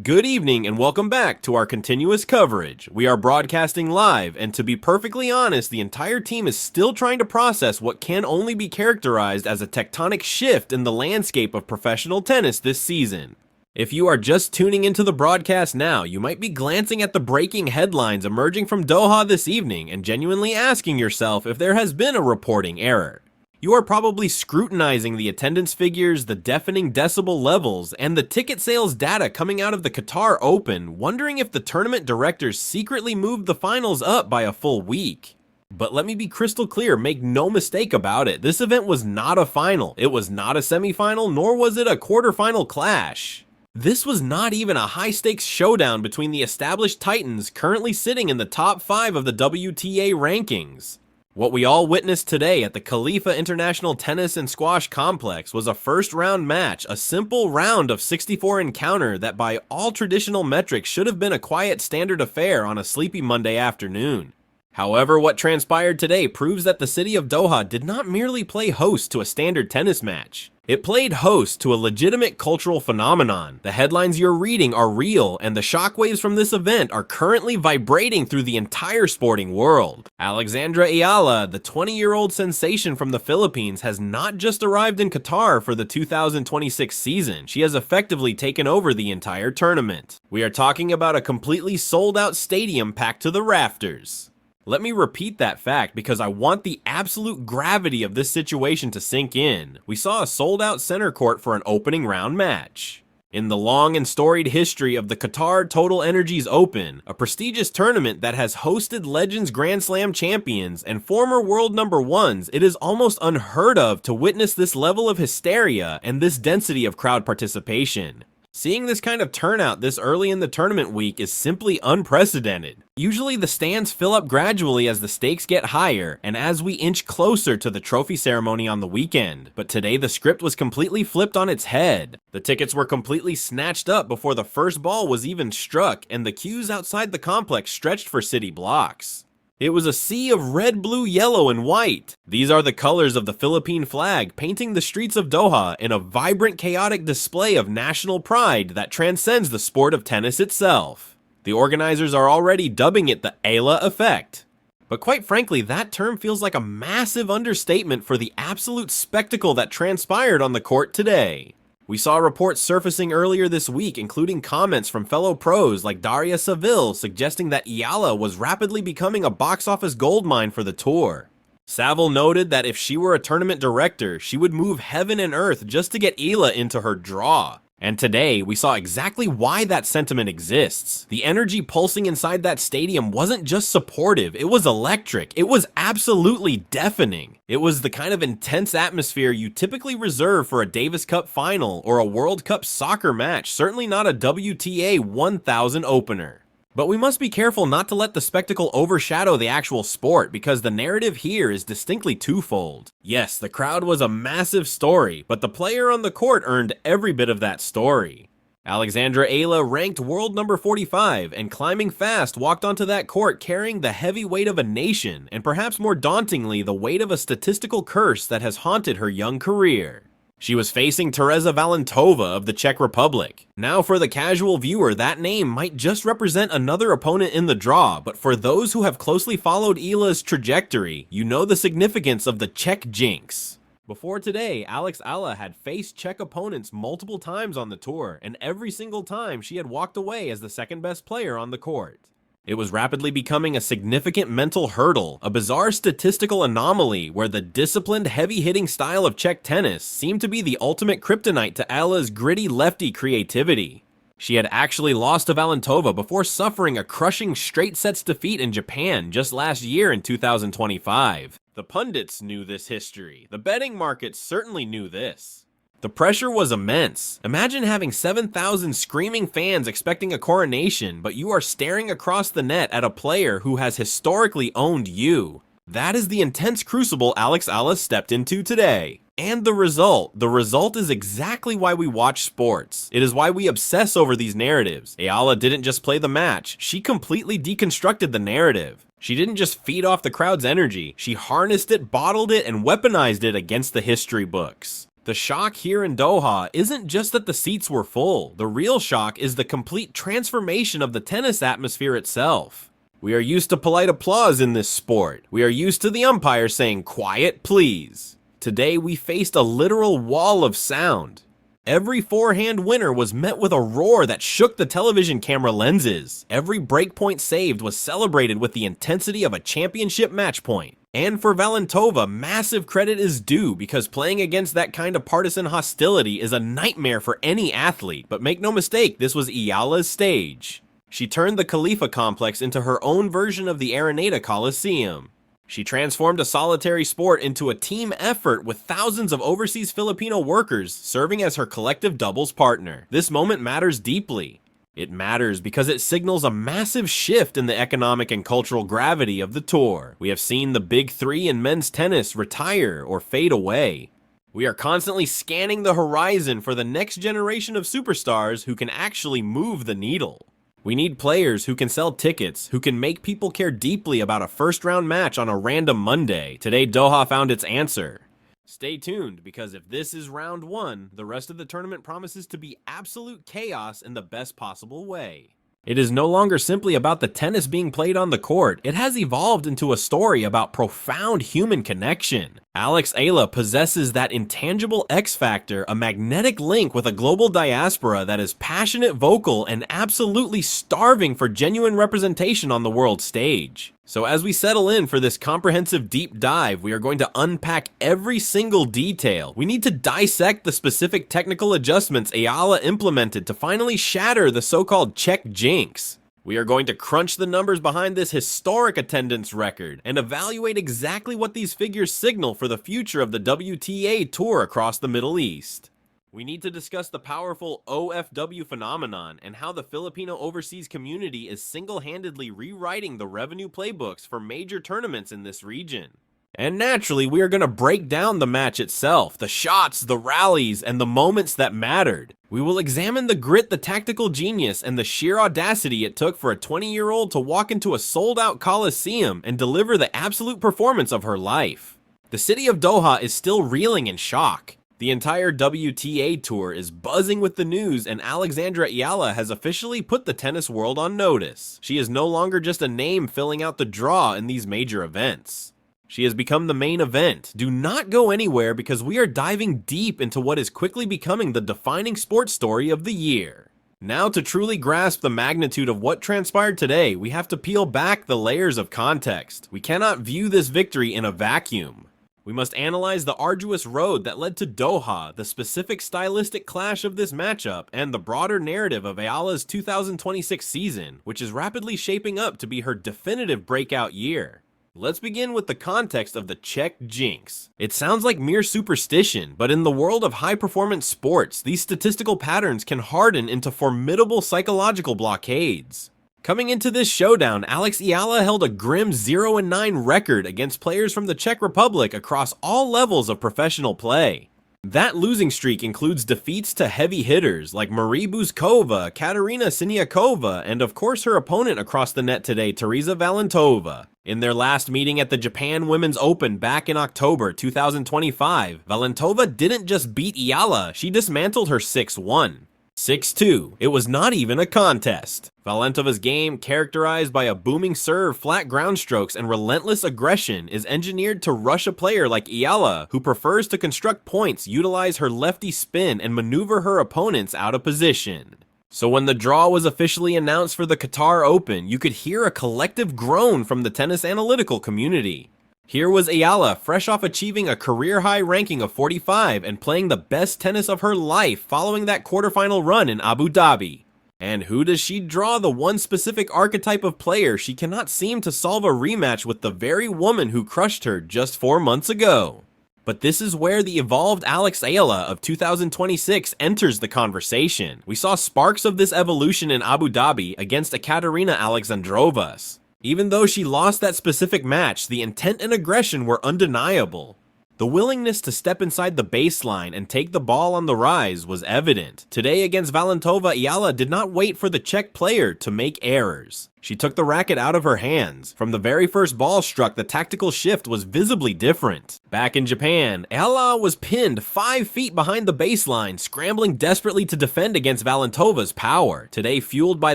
Good evening and welcome back to our continuous coverage. We are broadcasting live, and to be perfectly honest, the entire team is still trying to process what can only be characterized as a tectonic shift in the landscape of professional tennis this season. If you are just tuning into the broadcast now, you might be glancing at the breaking headlines emerging from Doha this evening and genuinely asking yourself if there has been a reporting error. You are probably scrutinizing the attendance figures, the deafening decibel levels, and the ticket sales data coming out of the Qatar Open, wondering if the tournament directors secretly moved the finals up by a full week. But let me be crystal clear, make no mistake about it, this event was not a final, it was not a semifinal, nor was it a quarterfinal clash. This was not even a high-stakes showdown between the established titans currently sitting in the top 5 of the WTA rankings. What we all witnessed today at the Khalifa International Tennis and Squash Complex was a first-round match, a simple round of 64 encounter that by all traditional metrics should have been a quiet standard affair on a sleepy Monday afternoon. However, what transpired today proves that the city of Doha did not merely play host to a standard tennis match. It played host to a legitimate cultural phenomenon. The headlines you're reading are real, and the shockwaves from this event are currently vibrating through the entire sporting world. Alexandra Eala, the 20-year-old sensation from the Philippines, has not just arrived in Qatar for the 2026 season, she has effectively taken over the entire tournament. We are talking about a completely sold-out stadium packed to the rafters. Let me repeat that fact because I want the absolute gravity of this situation to sink in. We saw a sold-out center court for an opening round match. In the long and storied history of the Qatar TotalEnergies Open, a prestigious tournament that has hosted Legends Grand Slam champions and former world number ones, it is almost unheard of to witness this level of hysteria and this density of crowd participation. Seeing this kind of turnout this early in the tournament week is simply unprecedented. Usually the stands fill up gradually as the stakes get higher and as we inch closer to the trophy ceremony on the weekend, but today the script was completely flipped on its head. The tickets were completely snatched up before the first ball was even struck, and the queues outside the complex stretched for city blocks. It was a sea of red, blue, yellow, and white. These are the colors of the Philippine flag, painting the streets of Doha in a vibrant, chaotic display of national pride that transcends the sport of tennis itself. The organizers are already dubbing it the Eala effect. But quite frankly, that term feels like a massive understatement for the absolute spectacle that transpired on the court today. We saw reports surfacing earlier this week, including comments from fellow pros like Daria Saville suggesting that Eala was rapidly becoming a box office goldmine for the tour. Saville noted that if she were a tournament director, she would move heaven and earth just to get Eala into her draw. And today, we saw exactly why that sentiment exists. The energy pulsing inside that stadium wasn't just supportive, it was electric. It was absolutely deafening. It was the kind of intense atmosphere you typically reserve for a Davis Cup final or a World Cup soccer match, certainly not a WTA 1000 opener. But we must be careful not to let the spectacle overshadow the actual sport, because the narrative here is distinctly twofold. Yes, the crowd was a massive story, but the player on the court earned every bit of that story. Alexandra Eala ranked world number 45 and climbing fast walked onto that court carrying the heavy weight of a nation, and perhaps more dauntingly, the weight of a statistical curse that has haunted her young career. She was facing Tereza Valentová of the Czech Republic. Now for the casual viewer, that name might just represent another opponent in the draw, but for those who have closely followed Eala's trajectory, you know the significance of the Czech jinx. Before today, Alex Eala had faced Czech opponents multiple times on the tour, and every single time she had walked away as the second best player on the court. It was rapidly becoming a significant mental hurdle, a bizarre statistical anomaly where the disciplined, heavy-hitting style of Czech tennis seemed to be the ultimate kryptonite to Eala's gritty lefty creativity. She had actually lost to Valentova before suffering a crushing straight sets defeat in Japan just last year in 2025. The pundits knew this history. The betting markets certainly knew this. The pressure was immense. Imagine having 7,000 screaming fans expecting a coronation, but you are staring across the net at a player who has historically owned you. That is the intense crucible Alex Eala stepped into today. And the result is exactly why we watch sports. It is why we obsess over these narratives. Eala didn't just play the match, she completely deconstructed the narrative. She didn't just feed off the crowd's energy, she harnessed it, bottled it, and weaponized it against the history books. The shock here in Doha isn't just that the seats were full. The real shock is the complete transformation of the tennis atmosphere itself. We are used to polite applause in this sport. We are used to the umpire saying, "Quiet, please." Today we faced a literal wall of sound. Every forehand winner was met with a roar that shook the television camera lenses. Every breakpoint saved was celebrated with the intensity of a championship match point. And for Valentova, massive credit is due because playing against that kind of partisan hostility is a nightmare for any athlete. But make no mistake, this was Eala's stage. She turned the Khalifa complex into her own version of the Araneta Coliseum. She transformed a solitary sport into a team effort with thousands of overseas Filipino workers serving as her collective doubles partner. This moment matters deeply. It matters because it signals a massive shift in the economic and cultural gravity of the tour. We have seen the big three in men's tennis retire or fade away. We are constantly scanning the horizon for the next generation of superstars who can actually move the needle. We need players who can sell tickets, who can make people care deeply about a first-round match on a random Monday. Today, Doha found its answer. Stay tuned, because if this is round one, the rest of the tournament promises to be absolute chaos in the best possible way. It is no longer simply about the tennis being played on the court. It has evolved into a story about profound human connection. Alexandra Eala possesses that intangible X factor, a magnetic link with a global diaspora that is passionate, vocal, and absolutely starving for genuine representation on the world stage. So as we settle in for this comprehensive deep dive, we are going to unpack every single detail. We need to dissect the specific technical adjustments Eala implemented to finally shatter the so-called Czech jinx. We are going to crunch the numbers behind this historic attendance record and evaluate exactly what these figures signal for the future of the WTA Tour across the Middle East. We need to discuss the powerful OFW phenomenon and how the Filipino overseas community is single-handedly rewriting the revenue playbooks for major tournaments in this region. And naturally, we are going to break down the match itself, the shots, the rallies, and the moments that mattered. We will examine the grit, the tactical genius, and the sheer audacity it took for a 20-year-old to walk into a sold-out coliseum and deliver the absolute performance of her life. The city of Doha is still reeling in shock. The entire WTA Tour is buzzing with the news, and Alexandra Eala has officially put the tennis world on notice. She is no longer just a name filling out the draw in these major events. She has become the main event. Do not go anywhere, because we are diving deep into what is quickly becoming the defining sports story of the year. Now, to truly grasp the magnitude of what transpired today, we have to peel back the layers of context. We cannot view this victory in a vacuum. We must analyze the arduous road that led to Doha, the specific stylistic clash of this matchup, and the broader narrative of Eala's 2026 season, which is rapidly shaping up to be her definitive breakout year. Let's begin with the context of the Czech jinx. It sounds like mere superstition, but in the world of high-performance sports, these statistical patterns can harden into formidable psychological blockades. Coming into this showdown, Alexandra Eala held a grim 0-9 record against players from the Czech Republic across all levels of professional play. That losing streak includes defeats to heavy hitters like Marie Buzkova, Katerina Siniakova, and of course her opponent across the net today, Tereza Valentová. In their last meeting at the Japan Women's Open back in October 2025, Valentová didn't just beat Eala, she dismantled her 6-1. 6-2. It was not even a contest. Valentova's game, characterized by a booming serve, flat ground strokes, and relentless aggression, is engineered to rush a player like Eala, who prefers to construct points, utilize her lefty spin, and maneuver her opponents out of position. So when the draw was officially announced for the Qatar Open, you could hear a collective groan from the tennis analytical community. Here was Eala, fresh off achieving a career-high ranking of 45 and playing the best tennis of her life following that quarterfinal run in Abu Dhabi. And who does she draw? The one specific archetype of player she cannot seem to solve a rematch with, the very woman who crushed her just 4 months ago. But this is where the evolved Alexandra Eala of 2026 enters the conversation. We saw sparks of this evolution in Abu Dhabi against Ekaterina Alexandrovas. Even though she lost that specific match, the intent and aggression were undeniable. The willingness to step inside the baseline and take the ball on the rise was evident. Today against Valentova, Eala did not wait for the Czech player to make errors. She took the racket out of her hands. From the very first ball struck, the tactical shift was visibly different. Back in Japan, Eala was pinned 5 feet behind the baseline, scrambling desperately to defend against Valentova's power. Today, fueled by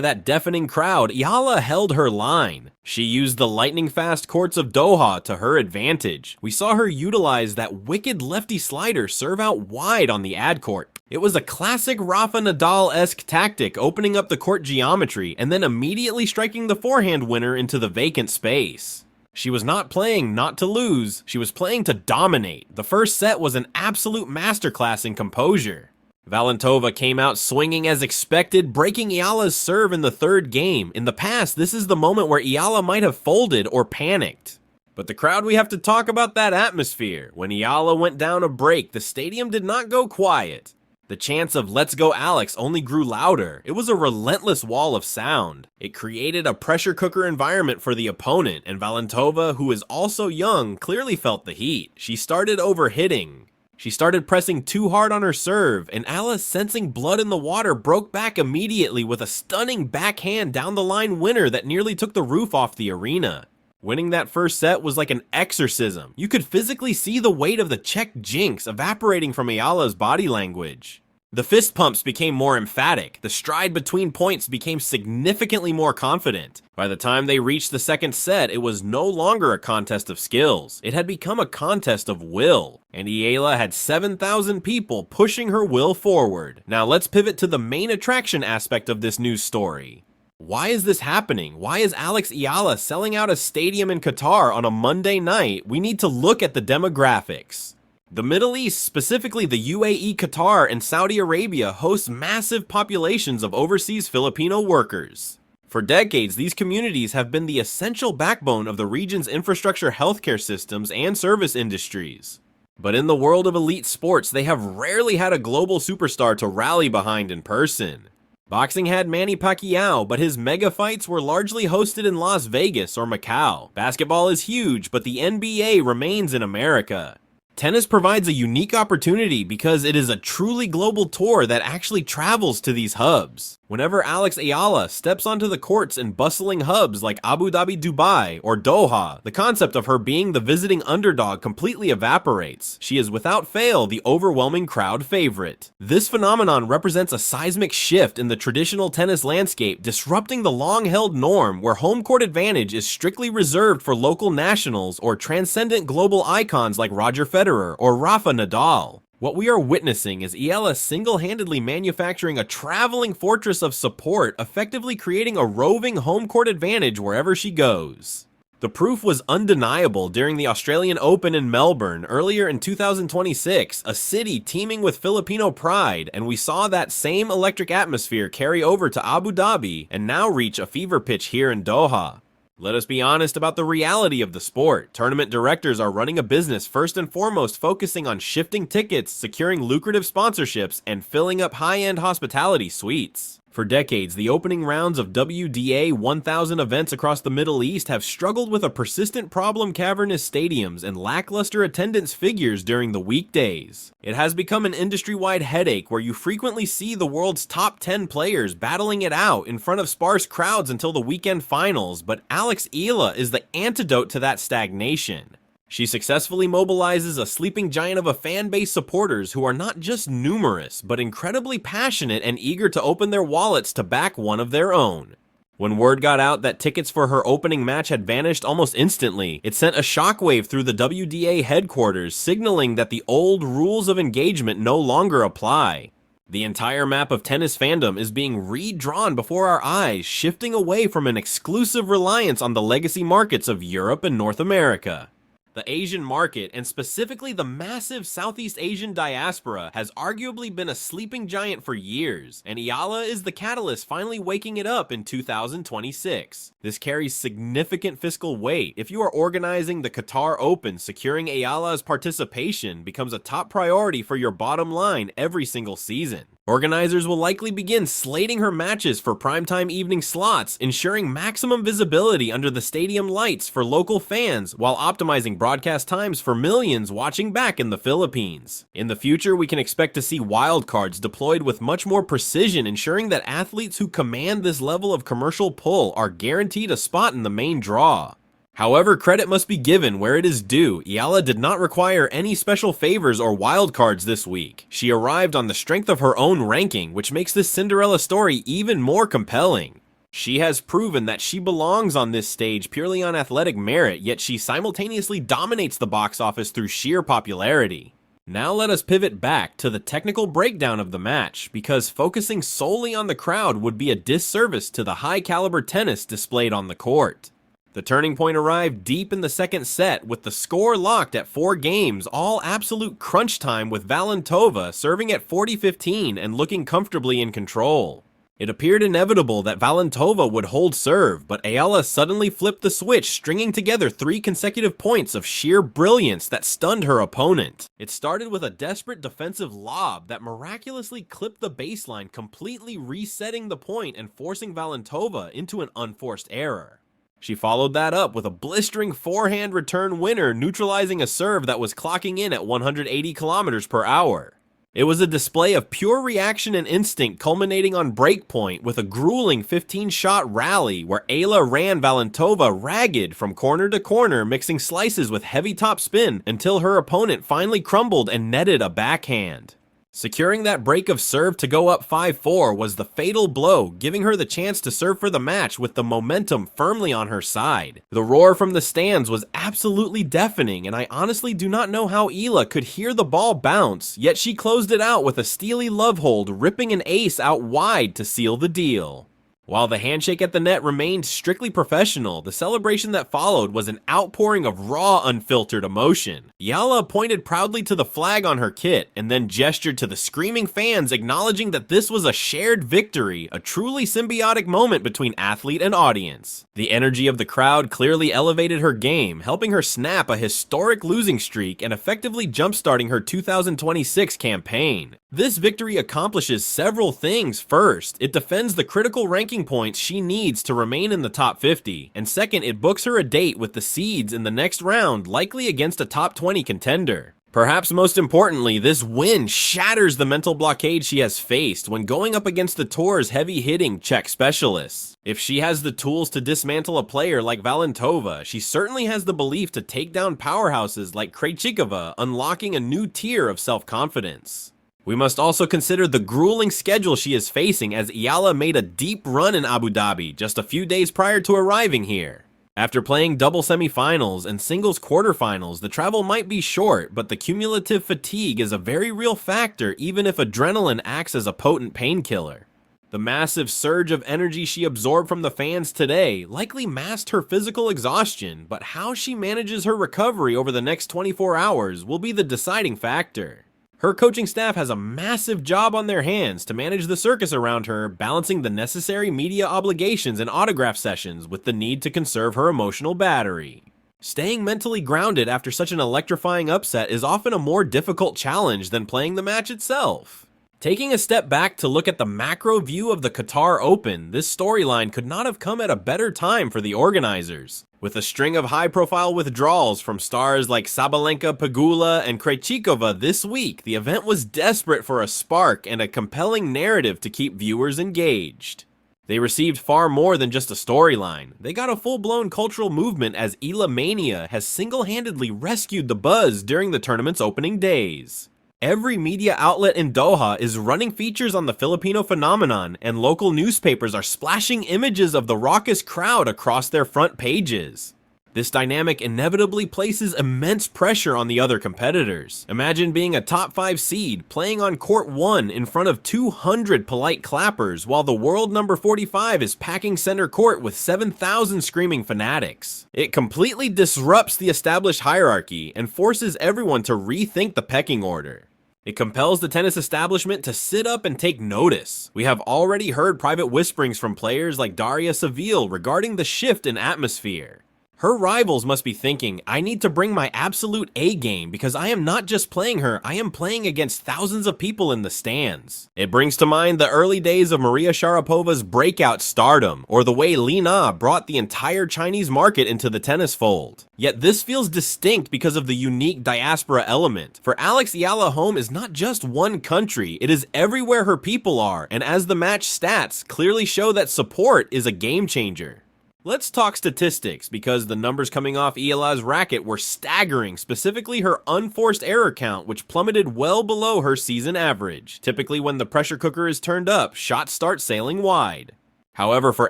that deafening crowd, Eala held her line. She used the lightning-fast courts of Doha to her advantage. We saw her utilize that wicked lefty slider serve out wide on the ad court. It was a classic Rafa Nadal-esque tactic, opening up the court geometry and then immediately striking the forehand winner into the vacant space. She was not playing not to lose, she was playing to dominate. The first set was an absolute masterclass in composure. Valentova came out swinging as expected, breaking Eala's serve in the third game. In the past, this is the moment where Eala might have folded or panicked. But the crowd, we have to talk about that atmosphere. When Eala went down a break, the stadium did not go quiet. The chants of "Let's go Alex" only grew louder. It was a relentless wall of sound. It created a pressure cooker environment for the opponent, and Valentova, who is also young, clearly felt the heat. She started overhitting. She started pressing too hard on her serve, and Eala, sensing blood in the water, broke back immediately with a stunning backhand down the line winner that nearly took the roof off the arena. Winning that first set was like an exorcism. You could physically see the weight of the Czech jinx evaporating from Eala's body language. The fist pumps became more emphatic. The stride between points became significantly more confident. By the time they reached the second set, it was no longer a contest of skills. It had become a contest of will. And Eala had 7,000 people pushing her will forward. Now let's pivot to the main attraction aspect of this news story. Why is this happening? Why is Alex Eala selling out a stadium in Qatar on a Monday night? We need to look at the demographics. The Middle East, specifically the UAE, Qatar, and Saudi Arabia, hosts massive populations of overseas Filipino workers. For decades, these communities have been the essential backbone of the region's infrastructure, healthcare systems, and service industries. But in the world of elite sports, they have rarely had a global superstar to rally behind in person. Boxing had Manny Pacquiao, but his mega fights were largely hosted in Las Vegas or Macau. Basketball is huge, but the NBA remains in America. Tennis provides a unique opportunity because it is a truly global tour that actually travels to these hubs. Whenever Alex Eala steps onto the courts in bustling hubs like Abu Dhabi, Dubai, or Doha, the concept of her being the visiting underdog completely evaporates. She is without fail the overwhelming crowd favorite. This phenomenon represents a seismic shift in the traditional tennis landscape, disrupting the long-held norm where home court advantage is strictly reserved for local nationals or transcendent global icons like Roger Federer or Rafa Nadal. What we are witnessing is Eala single-handedly manufacturing a traveling fortress of support, effectively creating a roving home court advantage wherever she goes. The proof was undeniable during the Australian Open in Melbourne earlier in 2026, a city teeming with Filipino pride, and we saw that same electric atmosphere carry over to Abu Dhabi and now reach a fever pitch here in Doha. Let us be honest about the reality of the sport. Tournament directors are running a business first and foremost focusing on shifting tickets, securing lucrative sponsorships, and filling up high-end hospitality suites. For decades, the opening rounds of WDA 1000 events across the Middle East have struggled with a persistent problem: cavernous stadiums and lackluster attendance figures during the weekdays. It has become an industry-wide headache where you frequently see the world's top 10 players battling it out in front of sparse crowds until the weekend finals, but Alex Eala is the antidote to that stagnation. She successfully mobilizes a sleeping giant of a fan base supporters who are not just numerous, but incredibly passionate and eager to open their wallets to back one of their own. When word got out that tickets for her opening match had vanished almost instantly, it sent a shockwave through the WDA headquarters, signaling that the old rules of engagement no longer apply. The entire map of tennis fandom is being redrawn before our eyes, shifting away from an exclusive reliance on the legacy markets of Europe and North America. The Asian market, and specifically the massive Southeast Asian diaspora, has arguably been a sleeping giant for years, and Eala is the catalyst finally waking it up in 2026. This carries significant fiscal weight. If you are organizing the Qatar Open, securing Eala's participation becomes a top priority for your bottom line every single season. Organizers will likely begin slating her matches for primetime evening slots, ensuring maximum visibility under the stadium lights for local fans while optimizing broadcast times for millions watching back in the Philippines. In the future, we can expect to see wildcards deployed with much more precision, ensuring that athletes who command this level of commercial pull are guaranteed a spot in the main draw. However, credit must be given where it is due. Eala did not require any special favors or wildcards this week. She arrived on the strength of her own ranking, which makes this Cinderella story even more compelling. She has proven that she belongs on this stage purely on athletic merit, yet she simultaneously dominates the box office through sheer popularity. Now let us pivot back to the technical breakdown of the match, because focusing solely on the crowd would be a disservice to the high-caliber tennis displayed on the court. The turning point arrived deep in the second set, with the score locked at 4 games, all absolute crunch time, with Valentova serving at 40-15 and looking comfortably in control. It appeared inevitable that Valentova would hold serve, but Eala suddenly flipped the switch, stringing together 3 consecutive points of sheer brilliance that stunned her opponent. It started with a desperate defensive lob that miraculously clipped the baseline, completely resetting the point and forcing Valentova into an unforced error. She followed that up with a blistering forehand return winner, neutralizing a serve that was clocking in at 180 kilometers per hour. It was a display of pure reaction and instinct, culminating on breakpoint with a grueling 15-shot rally where Eala ran Valentova ragged from corner to corner, mixing slices with heavy topspin until her opponent finally crumbled and netted a backhand. Securing that break of serve to go up 5-4 was the fatal blow, giving her the chance to serve for the match with the momentum firmly on her side. The roar from the stands was absolutely deafening, and I honestly do not know how Eala could hear the ball bounce, yet she closed it out with a steely love hold, ripping an ace out wide to seal the deal. While the handshake at the net remained strictly professional, the celebration that followed was an outpouring of raw, unfiltered emotion. Eala pointed proudly to the flag on her kit, and then gestured to the screaming fans, acknowledging that this was a shared victory, a truly symbiotic moment between athlete and audience. The energy of the crowd clearly elevated her game, helping her snap a historic losing streak and effectively jumpstarting her 2026 campaign. This victory accomplishes several things. First, it defends the critical ranking points she needs to remain in the top 50, and second, it books her a date with the seeds in the next round, likely against a top 20 contender. Perhaps most importantly, this win shatters the mental blockade she has faced when going up against the tour's heavy-hitting Czech specialists. If she has the tools to dismantle a player like Valentova, she certainly has the belief to take down powerhouses like Krejcikova, unlocking a new tier of self-confidence. We must also consider the grueling schedule she is facing, as Eala made a deep run in Abu Dhabi just a few days prior to arriving here. After playing double semifinals and singles quarterfinals, the travel might be short, but the cumulative fatigue is a very real factor, even if adrenaline acts as a potent painkiller. The massive surge of energy she absorbed from the fans today likely masked her physical exhaustion, but how she manages her recovery over the next 24 hours will be the deciding factor. Her coaching staff has a massive job on their hands to manage the circus around her, balancing the necessary media obligations and autograph sessions with the need to conserve her emotional battery. Staying mentally grounded after such an electrifying upset is often a more difficult challenge than playing the match itself. Taking a step back to look at the macro view of the Qatar Open, this storyline could not have come at a better time for the organizers. With a string of high-profile withdrawals from stars like Sabalenka, Pegula, and Krejcikova this week, the event was desperate for a spark and a compelling narrative to keep viewers engaged. They received far more than just a storyline. They got a full-blown cultural movement, as Eala Mania has single-handedly rescued the buzz during the tournament's opening days. Every media outlet in Doha is running features on the Filipino phenomenon, and local newspapers are splashing images of the raucous crowd across their front pages. This dynamic inevitably places immense pressure on the other competitors. Imagine being a top 5 seed, playing on court 1 in front of 200 polite clappers, while the world number 45 is packing center court with 7,000 screaming fanatics. It completely disrupts the established hierarchy and forces everyone to rethink the pecking order. It compels the tennis establishment to sit up and take notice. We have already heard private whisperings from players like Daria Saville regarding the shift in atmosphere. Her rivals must be thinking, I need to bring my absolute A game because I am not just playing her, I am playing against thousands of people in the stands. It brings to mind the early days of Maria Sharapova's breakout stardom, or the way Li Na brought the entire Chinese market into the tennis fold. Yet this feels distinct because of the unique diaspora element. For Alex Eala, home is not just one country, it is everywhere her people are, and as the match stats clearly show that support is a game changer. Let's talk statistics, because the numbers coming off Eala's racket were staggering, specifically her unforced error count, which plummeted well below her season average. Typically when the pressure cooker is turned up, shots start sailing wide. However, for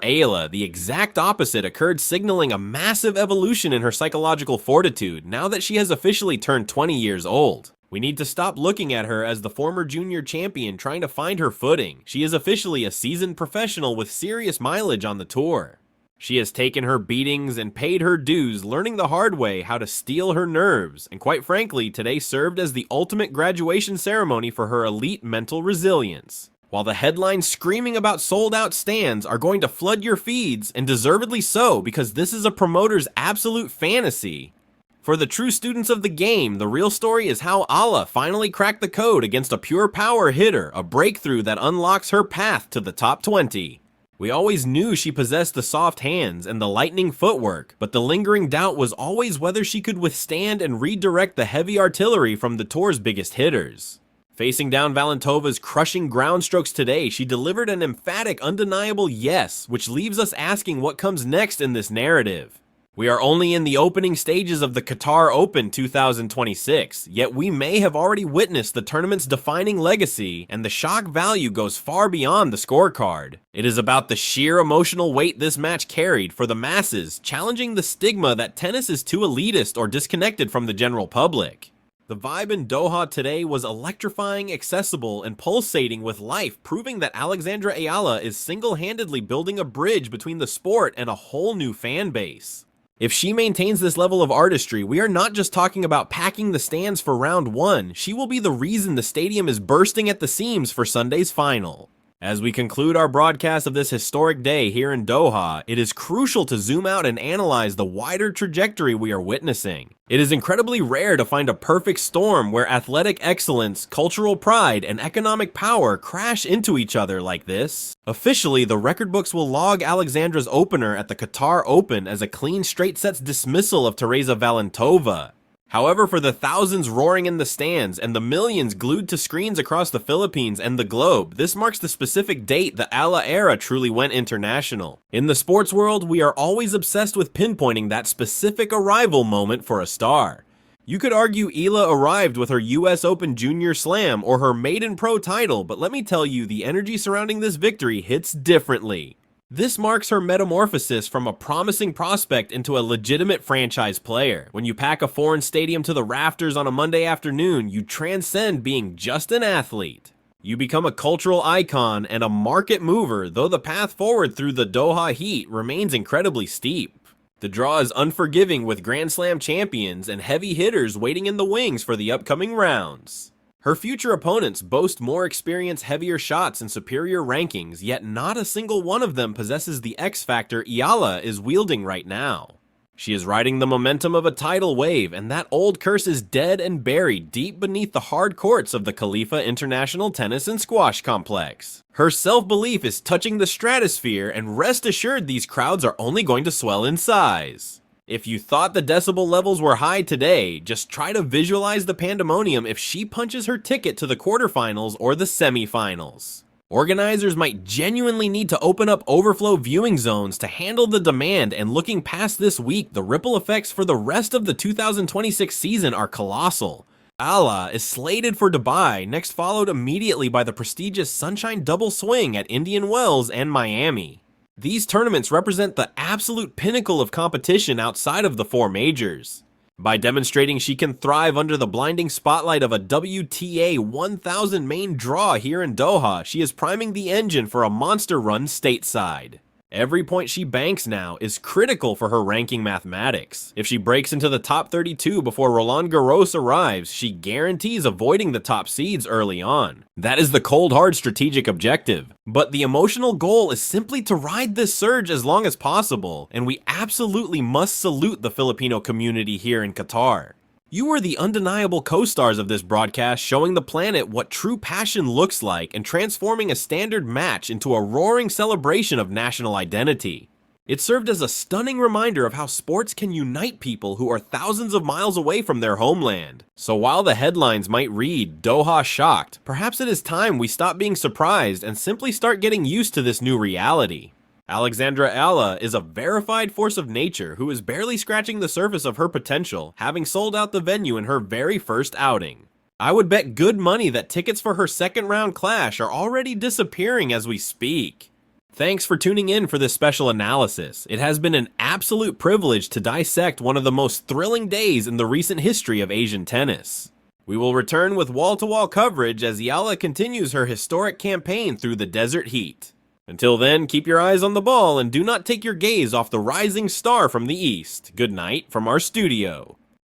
Eala, the exact opposite occurred, signaling a massive evolution in her psychological fortitude now that she has officially turned 20 years old. We need to stop looking at her as the former junior champion trying to find her footing. She is officially a seasoned professional with serious mileage on the tour. She has taken her beatings and paid her dues, learning the hard way how to steel her nerves, and quite frankly, today served as the ultimate graduation ceremony for her elite mental resilience. While the headlines screaming about sold-out stands are going to flood your feeds, and deservedly so, because this is a promoter's absolute fantasy. For the true students of the game, the real story is how Eala finally cracked the code against a pure power hitter, a breakthrough that unlocks her path to the top 20. We always knew she possessed the soft hands and the lightning footwork, but the lingering doubt was always whether she could withstand and redirect the heavy artillery from the tour's biggest hitters. Facing down Valentova's crushing ground strokes today, she delivered an emphatic, undeniable yes, which leaves us asking what comes next in this narrative. We are only in the opening stages of the Qatar Open 2026, yet we may have already witnessed the tournament's defining legacy, and the shock value goes far beyond the scorecard. It is about the sheer emotional weight this match carried for the masses, challenging the stigma that tennis is too elitist or disconnected from the general public. The vibe in Doha today was electrifying, accessible, and pulsating with life, proving that Alexandra Eala is single-handedly building a bridge between the sport and a whole new fan base. If she maintains this level of artistry, we are not just talking about packing the stands for round 1, she will be the reason the stadium is bursting at the seams for Sunday's final. As we conclude our broadcast of this historic day here in Doha, it is crucial to zoom out and analyze the wider trajectory we are witnessing. It is incredibly rare to find a perfect storm where athletic excellence, cultural pride, and economic power crash into each other like this. Officially, the record books will log Alexandra's opener at the Qatar Open as a clean straight sets dismissal of Tereza Valentová. However, for the thousands roaring in the stands and the millions glued to screens across the Philippines and the globe, this marks the specific date the Eala era truly went international. In the sports world, we are always obsessed with pinpointing that specific arrival moment for a star. You could argue Eala arrived with her US Open Junior Slam or her maiden pro title, but let me tell you, the energy surrounding this victory hits differently. This marks her metamorphosis from a promising prospect into a legitimate franchise player. When you pack a foreign stadium to the rafters on a Monday afternoon, you transcend being just an athlete. You become a cultural icon and a market mover, though the path forward through the Doha heat remains incredibly steep. The draw is unforgiving with Grand Slam champions and heavy hitters waiting in the wings for the upcoming rounds. Her future opponents boast more experience, heavier shots, and superior rankings, yet not a single one of them possesses the X factor Eala is wielding right now. She is riding the momentum of a tidal wave, and that old curse is dead and buried deep beneath the hard courts of the Khalifa International Tennis and Squash Complex. Her self-belief is touching the stratosphere, and rest assured these crowds are only going to swell in size. If you thought the decibel levels were high today, just try to visualize the pandemonium if she punches her ticket to the quarterfinals or the semifinals. Organizers might genuinely need to open up overflow viewing zones to handle the demand, and looking past this week, the ripple effects for the rest of the 2026 season are colossal. Eala is slated for Dubai, next followed immediately by the prestigious Sunshine Double Swing at Indian Wells and Miami. These tournaments represent the absolute pinnacle of competition outside of the four majors. By demonstrating she can thrive under the blinding spotlight of a WTA 1000 main draw here in Doha, she is priming the engine for a monster run stateside. Every point she banks now is critical for her ranking mathematics. If she breaks into the top 32 before Roland Garros arrives, she guarantees avoiding the top seeds early on. That is the cold hard strategic objective. But the emotional goal is simply to ride this surge as long as possible, and we absolutely must salute the Filipino community here in Qatar. You are the undeniable co-stars of this broadcast, showing the planet what true passion looks like and transforming a standard match into a roaring celebration of national identity. It served as a stunning reminder of how sports can unite people who are thousands of miles away from their homeland. So while the headlines might read, "Doha shocked," perhaps it is time we stop being surprised and simply start getting used to this new reality. Alexandra Eala is a verified force of nature who is barely scratching the surface of her potential, having sold out the venue in her very first outing. I would bet good money that tickets for her second round clash are already disappearing as we speak. Thanks for tuning in for this special analysis. It has been an absolute privilege to dissect one of the most thrilling days in the recent history of Asian tennis. We will return with wall-to-wall coverage as Eala continues her historic campaign through the desert heat. Until then, keep your eyes on the ball and do not take your gaze off the rising star from the east. Good night from our studio.